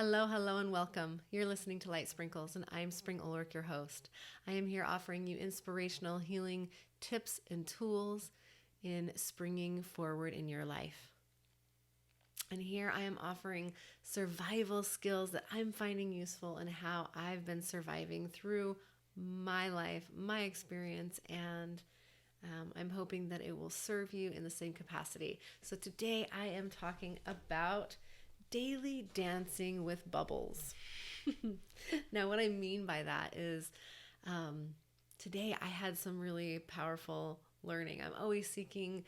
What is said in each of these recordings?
Hello, hello, and welcome. You're listening to Light Sprinkles, and I'm Spring Ulrich, your host. I am here offering you inspirational healing tips and tools in springing forward in your life. And here I am offering survival skills that I'm finding useful and how I've been surviving through my life, my experience, and I'm hoping that it will serve you in the same capacity. So today I am talking about daily dancing with bubbles. Now, what I mean by that is today I had some really powerful learning. I'm always seeking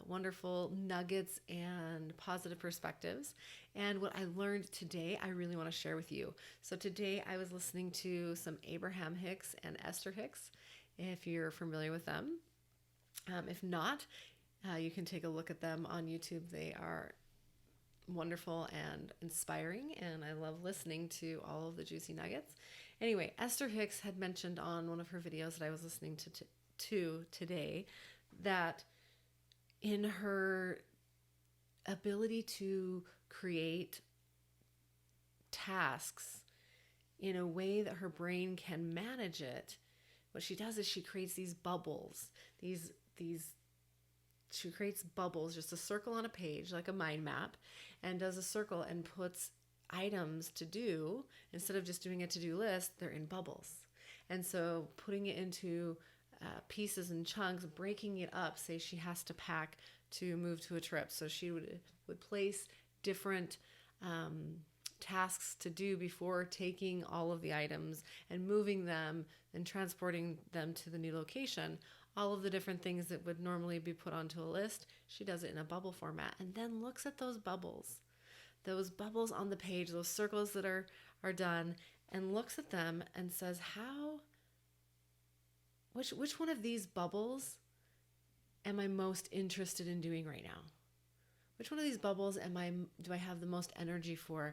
wonderful nuggets and positive perspectives. And what I learned today, I really want to share with you. So today I was listening to some Abraham Hicks and Esther Hicks, if you're familiar with them. If not, you can take a look at them on YouTube. They are wonderful and inspiring, and I love listening to all of the juicy nuggets. Anyway, Esther Hicks had mentioned on one of her videos that I was listening to today that in her ability to create tasks in a way that her brain can manage it, what she does is she creates these bubbles, she creates bubbles, just a circle on a page, like a mind map, and does a circle and puts items to do. Instead of just doing a to-do list, they're in bubbles. And so putting it into pieces and chunks, breaking it up, say she has to pack to move to a trip. So she would place different tasks to do before taking all of the items and moving them and transporting them to the new location. All of the different things that would normally be put onto a list, she does it in a bubble format and then looks at those bubbles on the page, those circles that are done, and looks at them and says, which one of these bubbles am I most interested in doing right now? Which one of these bubbles do I have the most energy for?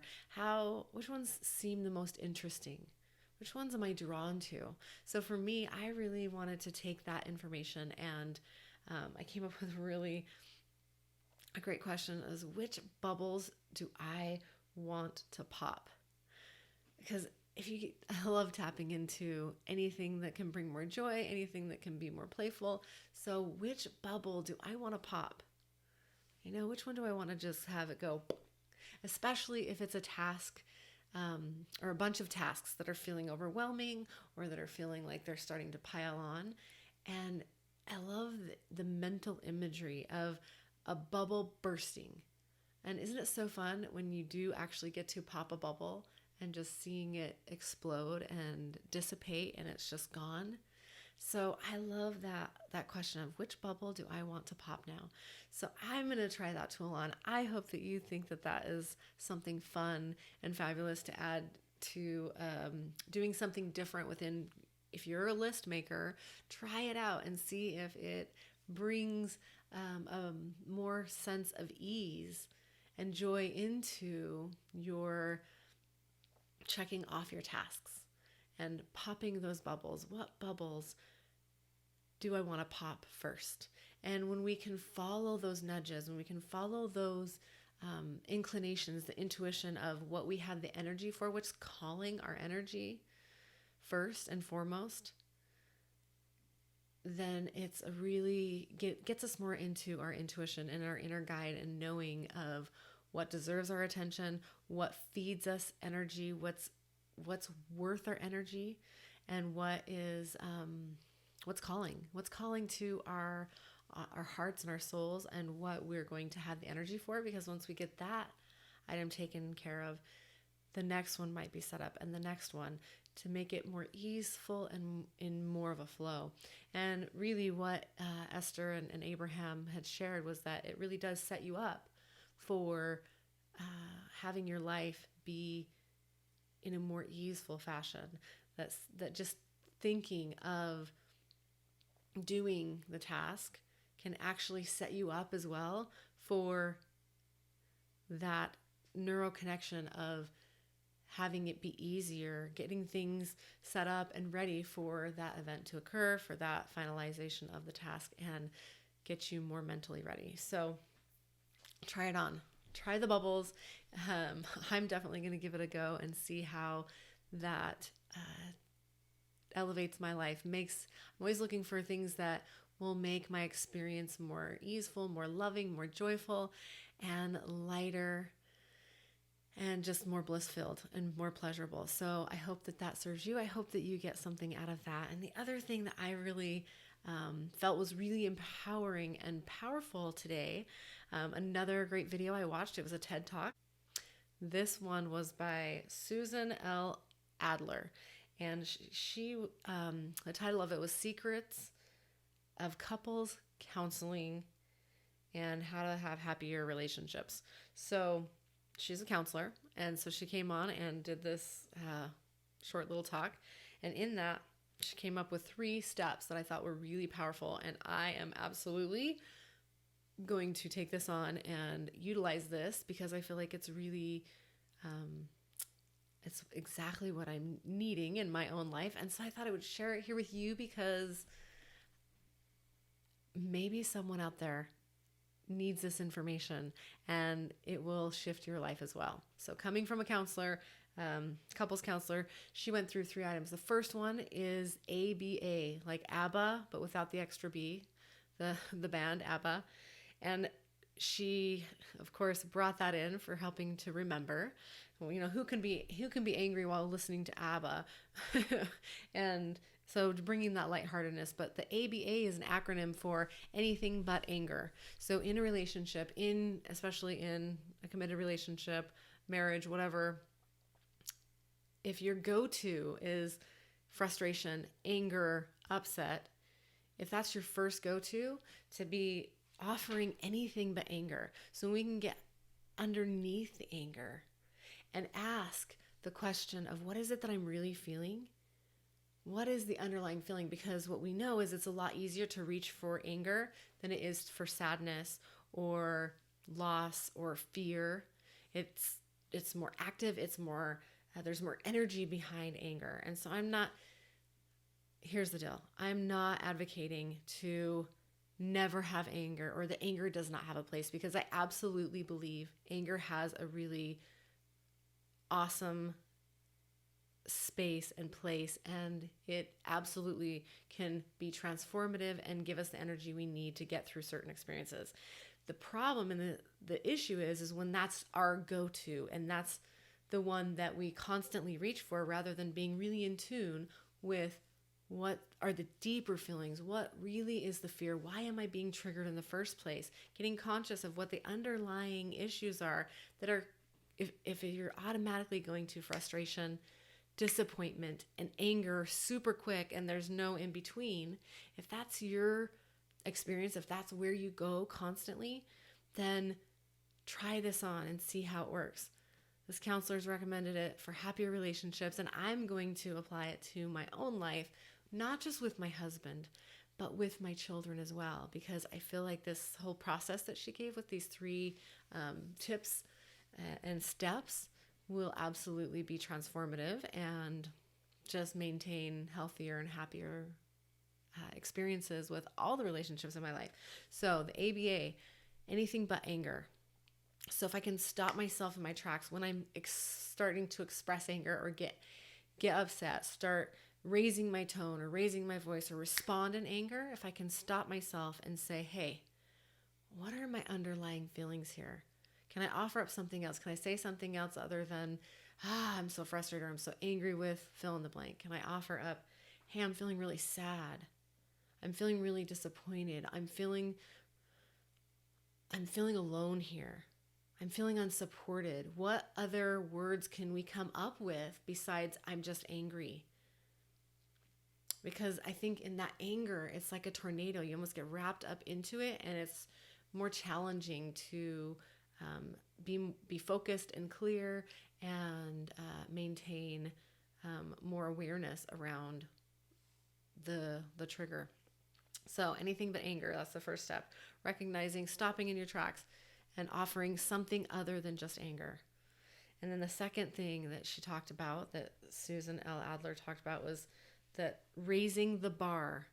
Which ones seem the most interesting? Which ones am I drawn to? So for me, I really wanted to take that information, and I came up with really a great question: is which bubbles do I want to pop? Because I love tapping into anything that can bring more joy, anything that can be more playful. So which bubble do I want to pop? Which one do I want to just have it go? Especially if it's a task or a bunch of tasks that are feeling overwhelming or that are feeling like they're starting to pile on. And I love the mental imagery of a bubble bursting. And isn't it so fun when you do actually get to pop a bubble and just seeing it explode and dissipate and it's just gone? So I love that question of which bubble do I want to pop now? So I'm going to try that tool on. I hope that you think that is something fun and fabulous to add to doing something different within. If you're a list maker, try it out and see if it brings a more sense of ease and joy into your checking off your tasks and popping those bubbles. What bubbles do I want to pop first? And when we can follow those nudges, when we can follow those inclinations, the intuition of what we have the energy for, what's calling our energy first and foremost, then it's gets us more into our intuition and our inner guide and knowing of what deserves our attention, what feeds us energy, what's worth our energy, and what's calling to our hearts and our souls, and what we're going to have the energy for. Because once we get that item taken care of, the next one might be set up, and the next one, to make it more easeful and in more of a flow. And really what Esther and Abraham had shared was that it really does set you up for having your life be in a more easeful fashion. That just thinking of doing the task can actually set you up as well for that neural connection of having it be easier, getting things set up and ready for that event to occur, for that finalization of the task, and get you more mentally ready. So try it on. Try the bubbles. I'm definitely going to give it a go and see how that elevates my life. I'm always looking for things that will make my experience more easeful, more loving, more joyful, and lighter, and just more bliss filled and more pleasurable. So I hope that serves you. I hope that you get something out of that. And the other thing that I really felt was really empowering and powerful today, another great video I watched, it was a TED Talk. This one was by Susan L. Adler. And the title of it was Secrets of Couples Counseling and How to Have Happier Relationships. So she's a counselor, and so she came on and did this short little talk. And in that, she came up with 3 steps that I thought were really powerful. And I am absolutely going to take this on and utilize this because I feel like it's really, it's exactly what I'm needing in my own life. And so I thought I would share it here with you because maybe someone out there needs this information and it will shift your life as well. So coming from a counselor, couples counselor, she went through 3 items. The first one is ABA, like ABBA, but without the extra B, the band ABBA. And she, of course, brought that in for helping to remember. Well, who can be angry while listening to ABBA, and so bringing that lightheartedness. But the ABA is an acronym for anything but anger. So in a relationship, especially in a committed relationship, marriage, whatever, if your go-to is frustration, anger, upset, if that's your first go-to, to be offering anything but anger. So we can get underneath the anger and ask the question of, what is it that I'm really feeling? What is the underlying feeling? Because what we know is it's a lot easier to reach for anger than it is for sadness or loss or fear. It's more active. It's more, there's more energy behind anger. And so here's the deal. I'm not advocating to never have anger or that anger does not have a place, because I absolutely believe anger has a really awesome space and place, and it absolutely can be transformative and give us the energy we need to get through certain experiences. The problem and the issue is when that's our go-to and that's the one that we constantly reach for, rather than being really in tune with what are the deeper feelings, what really is the fear, why am I being triggered in the first place, getting conscious of what the underlying issues are that are, if you're automatically going to frustration, disappointment, and anger super quick and there's no in between, if that's your experience, if that's where you go constantly, then try this on and see how it works. This counselor's recommended it for happier relationships, and I'm going to apply it to my own life, not just with my husband, but with my children as well, because I feel like this whole process that she gave with these 3 tips and steps will absolutely be transformative and just maintain healthier and happier experiences with all the relationships in my life. So the ABA, anything but anger. So if I can stop myself in my tracks when I'm starting to express anger or get upset, start raising my tone or raising my voice or respond in anger, if I can stop myself and say, hey, what are my underlying feelings here? Can I offer up something else? Can I say something else other than, I'm so frustrated or I'm so angry with fill in the blank? Can I offer up, hey, I'm feeling really sad. I'm feeling really disappointed. I'm feeling alone here. I'm feeling unsupported. What other words can we come up with besides I'm just angry? Because I think in that anger, it's like a tornado. You almost get wrapped up into it, and it's more challenging to be focused and clear and maintain more awareness around the trigger. So anything but anger, that's the first step. Recognizing, stopping in your tracks, and offering something other than just anger. And then the second thing that she talked about, that Susan L. Adler talked about, was that raising the bar.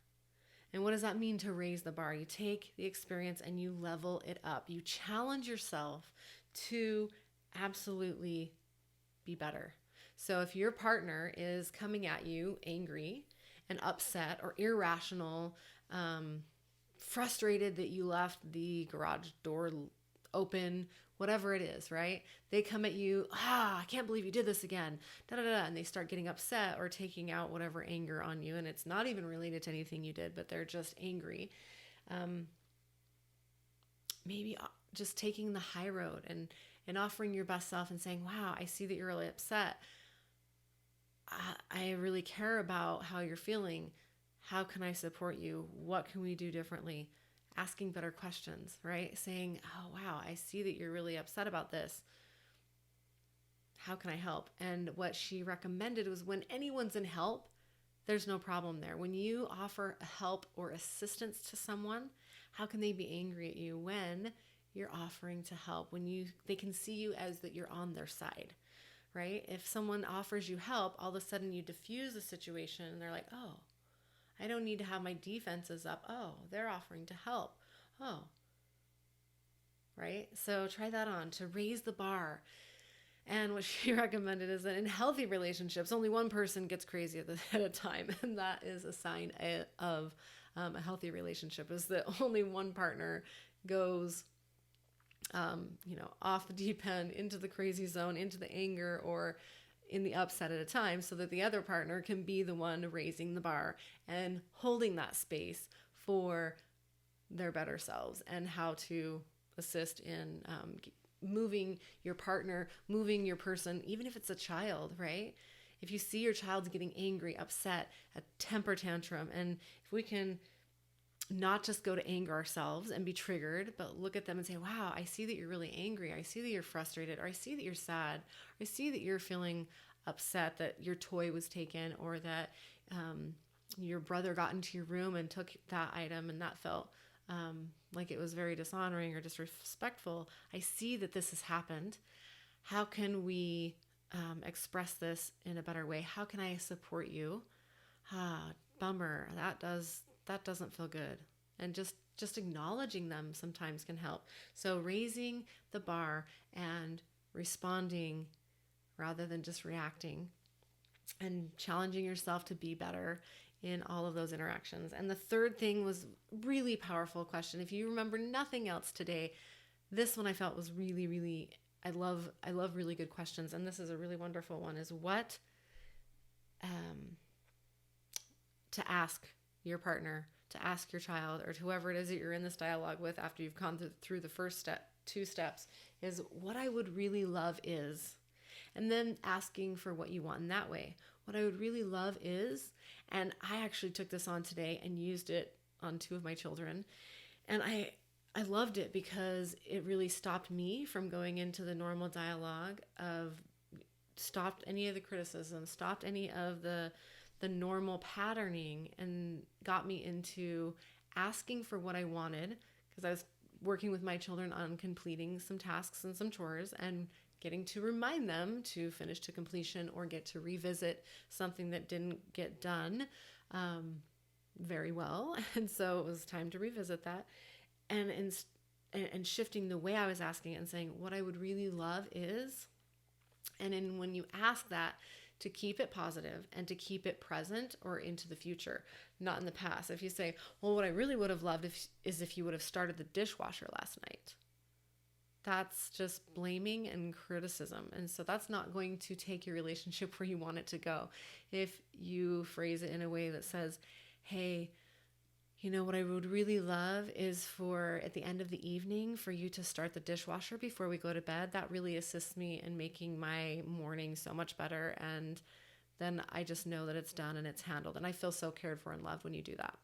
And what does that mean, to raise the bar? You take the experience and you level it up. You challenge yourself to absolutely be better. So if your partner is coming at you angry and upset or irrational, frustrated that you left the garage door open, whatever it is, right? They come at you, I can't believe you did this again, da da da, and they start getting upset or taking out whatever anger on you, and it's not even related to anything you did, but they're just angry. Maybe just taking the high road and offering your best self and saying, wow, I see that you're really upset. I really care about how you're feeling. How can I support you? What can we do differently? Asking better questions, right? Saying, oh, wow, I see that you're really upset about this. How can I help? And what she recommended was when anyone's in help, there's no problem there. When you offer help or assistance to someone, how can they be angry at you when you're offering to help? When they can see you as that you're on their side, right? If someone offers you help, all of a sudden you diffuse the situation and they're like, oh, I don't need to have my defenses up. Oh, they're offering to help. Oh, right? So try that on to raise the bar. And what she recommended is that in healthy relationships, only one person gets crazy at a time. And that is a sign of a healthy relationship, is that only one partner goes off the deep end, into the crazy zone, into the anger, or in the upset at a time, so that the other partner can be the one raising the bar and holding that space for their better selves, and how to assist in moving your partner, moving your person, even if it's a child, right? If you see your child's getting angry, upset, a temper tantrum, and if we can not just go to anger ourselves and be triggered, but look at them and say, wow, I see that you're really angry. I see that you're frustrated, or I see that you're sad, or I see that you're feeling upset that your toy was taken, or that your brother got into your room and took that item and that felt like it was very dishonoring or disrespectful. I see that this has happened. How can we express this in a better way? How can I support you? Bummer. That doesn't feel good. And just acknowledging them sometimes can help. So raising the bar and responding rather than just reacting, and challenging yourself to be better in all of those interactions. And the third thing was really powerful question. If you remember nothing else today, this one I felt was really, really, I love really good questions. And this is a really wonderful one, is what to ask your partner, to ask your child, or to whoever it is that you're in this dialogue with after you've gone through the first two steps, is what I would really love is, and then asking for what you want in that way. What I would really love is, and I actually took this on today and used it on 2 of my children, and I loved it because it really stopped me from going into the normal dialogue of, stopped any of the criticism, stopped any of the normal patterning, and got me into asking for what I wanted, because I was working with my children on completing some tasks and some chores, and getting to remind them to finish to completion or get to revisit something that didn't get done very well. And so it was time to revisit that. And shifting the way I was asking it and saying, what I would really love is, and then when you ask that, to keep it positive and to keep it present or into the future, not in the past. If you say, well, what I really would have loved is if you would have started the dishwasher last night, that's just blaming and criticism. And so that's not going to take your relationship where you want it to go. If you phrase it in a way that says, hey, you know, what I would really love is for, at the end of the evening, for you to start the dishwasher before we go to bed. That really assists me in making my morning so much better. And then I just know that it's done and it's handled. And I feel so cared for and loved when you do that.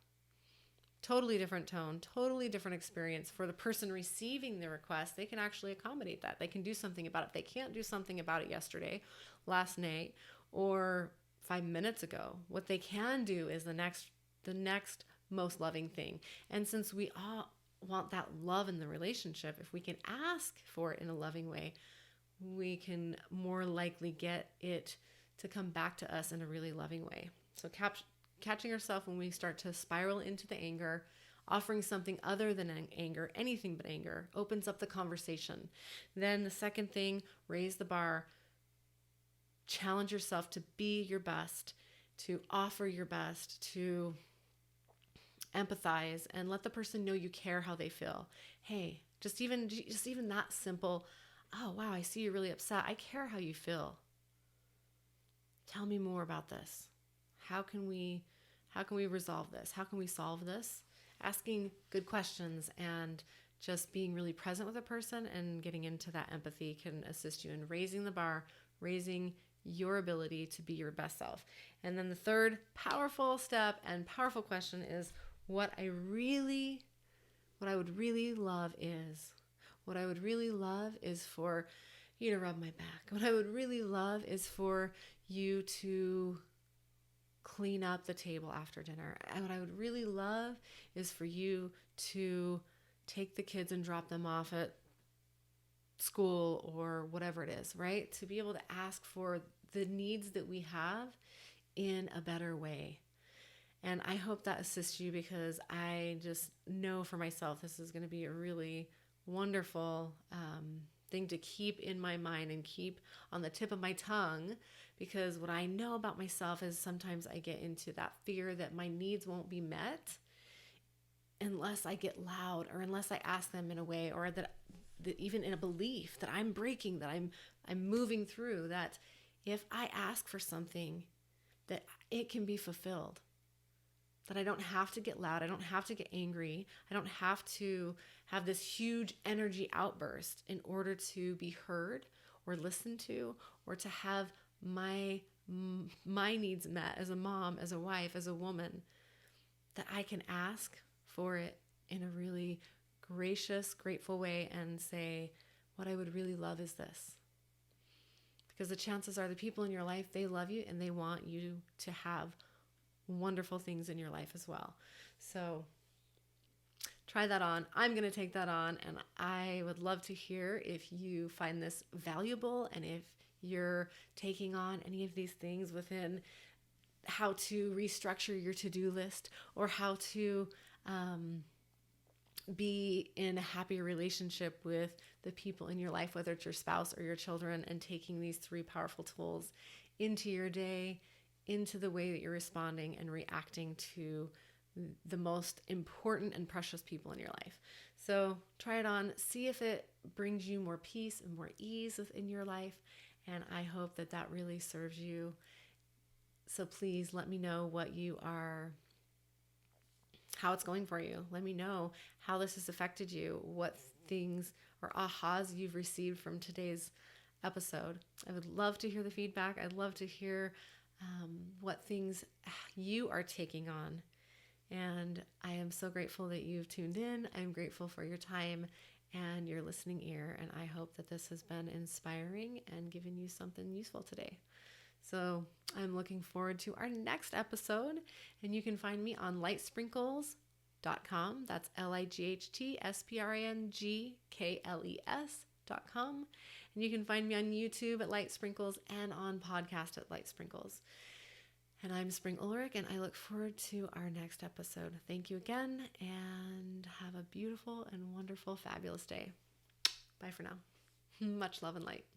Totally different tone, totally different experience. For the person receiving the request, they can actually accommodate that. They can do something about it. They can't do something about it yesterday, last night, or 5 minutes ago. What they can do is the next most loving thing. And since we all want that love in the relationship, if we can ask for it in a loving way, we can more likely get it to come back to us in a really loving way. So catching ourselves when we start to spiral into the anger, Offering something other than anger, anything but anger, opens up the conversation. Then the second thing, raise the bar. Challenge yourself to be your best, to offer your best, to empathize, and let the person know you care how they feel. Hey, just even that simple, oh wow, I see you're really upset. I care how you feel. Tell me more about this. How can we resolve this? How can we solve this? Asking good questions and just being really present with a person and getting into that empathy can assist you in raising the bar, raising your ability to be your best self. And then the third powerful step and powerful question is what I would really love is for you to rub my back. What I would really love is for you to clean up the table after dinner. And what I would really love is for you to take the kids and drop them off at school or whatever it is, right? To be able to ask for the needs that we have in a better way. And I hope that assists you, because I just know for myself this is going to be a really wonderful thing to keep in my mind and keep on the tip of my tongue, because what I know about myself is sometimes I get into that fear that my needs won't be met unless I get loud, or unless I ask them in a way, or that even in a belief that I'm breaking, that I'm moving through, that if I ask for something, that it can be fulfilled. That I don't have to get loud, I don't have to get angry, I don't have to have this huge energy outburst in order to be heard or listened to, or to have my needs met as a mom, as a wife, as a woman. That I can ask for it in a really gracious, grateful way and say, what I would really love is this. Because the chances are the people in your life, they love you and they want you to have wonderful things in your life as well. So try that on. I'm going to take that on, and I would love to hear if you find this valuable, and if you're taking on any of these things within how to restructure your to-do list, or how to be in a happy relationship with the people in your life, whether it's your spouse or your children, and taking these 3 powerful tools into your day, into the way that you're responding and reacting to the most important and precious people in your life. So try it on, see if it brings you more peace and more ease within your life. And I hope that that really serves you. So please let me know how it's going for you. Let me know how this has affected you, what things or ahas you've received from today's episode. I would love to hear the feedback. I'd love to hear what things you are taking on. And I am so grateful that you've tuned in. I'm grateful for your time and your listening ear. And I hope that this has been inspiring and given you something useful today. So I'm looking forward to our next episode. And you can find me on lightsprinkles.com. That's lightspringkles.com. And you can find me on YouTube at Light Sprinkles and on podcast at Light Sprinkles. And I'm Spring Ulrich, and I look forward to our next episode. Thank you again, and have a beautiful and wonderful, fabulous day. Bye for now. Much love and light.